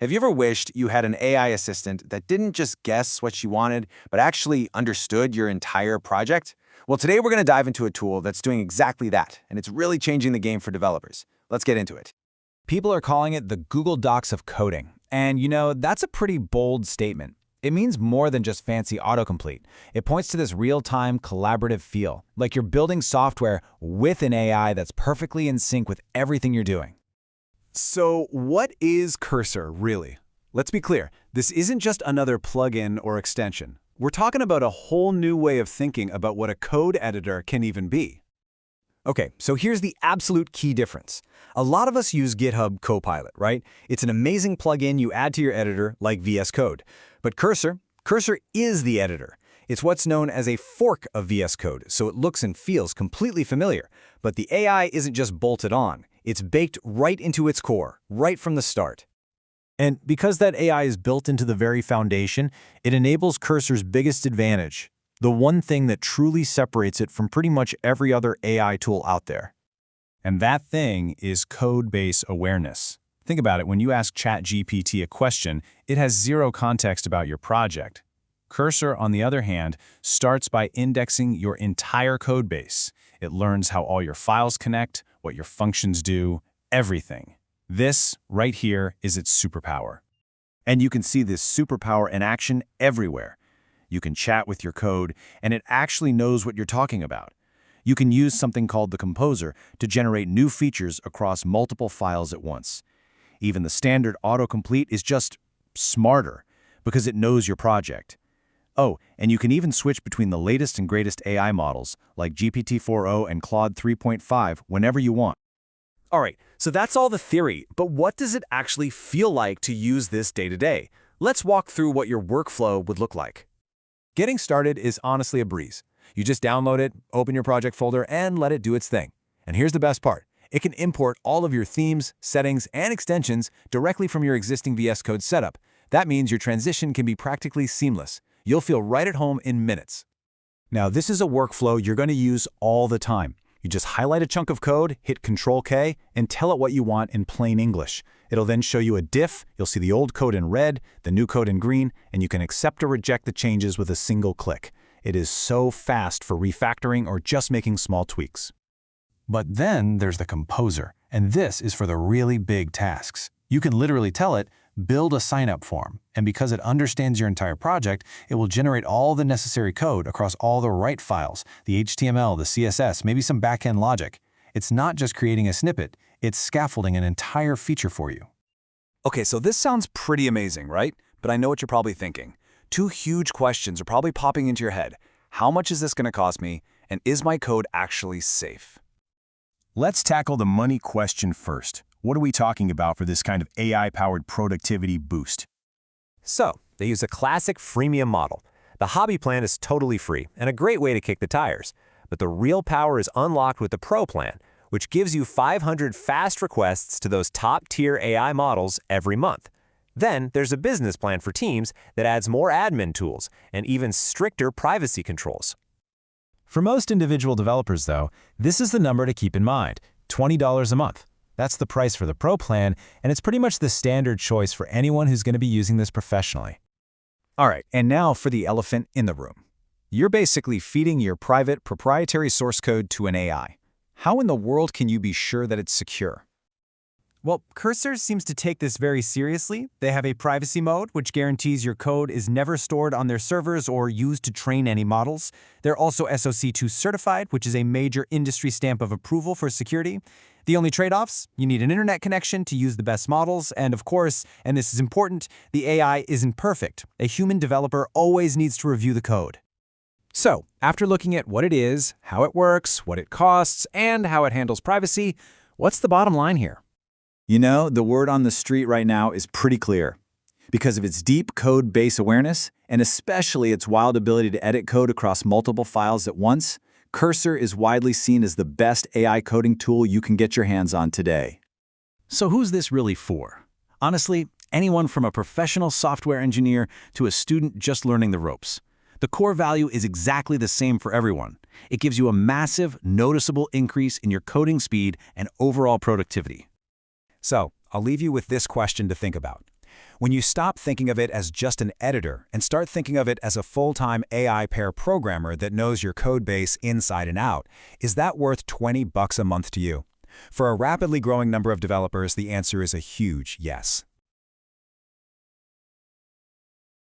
Have you ever wished you had an AI assistant that didn't just guess what you wanted, but actually understood your entire project? Well, today we're going to dive into a tool that's doing exactly that, and it's really changing the game for developers. Let's get into it. People are calling it the Google Docs of coding. And that's a pretty bold statement. It means more than just fancy autocomplete. It points to this real-time collaborative feel, like you're building software with an AI that's perfectly in sync with everything you're doing. So what is Cursor, really? Let's be clear, this isn't just another plugin or extension. We're talking about a whole new way of thinking about what a code editor can even be. Okay, so here's the absolute key difference. A lot of us use GitHub Copilot, right? It's an amazing plugin you add to your editor like VS Code. But Cursor is the editor. It's what's known as a fork of VS Code, so it looks and feels completely familiar. But the AI isn't just bolted on. It's baked right into its core, right from the start. And because that AI is built into the very foundation, it enables Cursor's biggest advantage, the one thing that truly separates it from pretty much every other AI tool out there. And that thing is codebase awareness. Think about it, when you ask ChatGPT a question, it has zero context about your project. Cursor, on the other hand, starts by indexing your entire codebase. It learns how all your files connect, what your functions do, everything. This, right here, is its superpower. And you can see this superpower in action everywhere. You can chat with your code, and it actually knows what you're talking about. You can use something called the Composer to generate new features across multiple files at once. Even the standard autocomplete is just smarter because it knows your project. Oh, and you can even switch between the latest and greatest AI models like GPT-4o and Claude 3.5 whenever you want. All right, so that's all the theory, but what does it actually feel like to use this day to day? Let's walk through what your workflow would look like. Getting started is honestly a breeze. You just download it, open your project folder, and let it do its thing. And here's the best part. It can import all of your themes, settings, and extensions directly from your existing VS Code setup. That means your transition can be practically seamless. You'll feel right at home in minutes. Now, this is a workflow you're going to use all the time. You just highlight a chunk of code, hit Control-K, and tell it what you want in plain English. It'll then show you a diff. You'll see the old code in red, the new code in green, and you can accept or reject the changes with a single click. It is so fast for refactoring or just making small tweaks. But then there's the Composer, and this is for the really big tasks. You can literally tell it, build a sign-up form, and because it understands your entire project, it will generate all the necessary code across all the right files, the HTML, the CSS, maybe some back-end logic. It's not just creating a snippet, it's scaffolding an entire feature for you. Okay, so this sounds pretty amazing, right? But I know what you're probably thinking. Two huge questions are probably popping into your head. How much is this going to cost me, and is my code actually safe? Let's tackle the money question first. What are we talking about for this kind of AI-powered productivity boost? So, they use a classic freemium model. The hobby plan is totally free and a great way to kick the tires. But the real power is unlocked with the Pro plan, which gives you 500 fast requests to those top-tier AI models every month. Then, there's a business plan for teams that adds more admin tools and even stricter privacy controls. For most individual developers, though, this is the number to keep in mind, $20 a month. That's the price for the Pro plan, and it's pretty much the standard choice for anyone who's going to be using this professionally. All right, and now for the elephant in the room. You're basically feeding your private proprietary source code to an AI. How in the world can you be sure that it's secure? Well, Cursor seems to take this very seriously. They have a privacy mode, which guarantees your code is never stored on their servers or used to train any models. They're also SOC 2 certified, which is a major industry stamp of approval for security. The only trade-offs? You need an internet connection to use the best models, and of course, and this is important, the AI isn't perfect. A human developer always needs to review the code. So, after looking at what it is, how it works, what it costs, and how it handles privacy, what's the bottom line here? You know, the word on the street right now is pretty clear. Because of its deep code base awareness, and especially its wild ability to edit code across multiple files at once, Cursor is widely seen as the best AI coding tool you can get your hands on today. So who's this really for? Honestly, anyone from a professional software engineer to a student just learning the ropes. The core value is exactly the same for everyone. It gives you a massive, noticeable increase in your coding speed and overall productivity. So, I'll leave you with this question to think about. When you stop thinking of it as just an editor and start thinking of it as a full-time AI pair programmer that knows your code base inside and out, is that worth $20 a month to you? For a rapidly growing number of developers, the answer is a huge yes.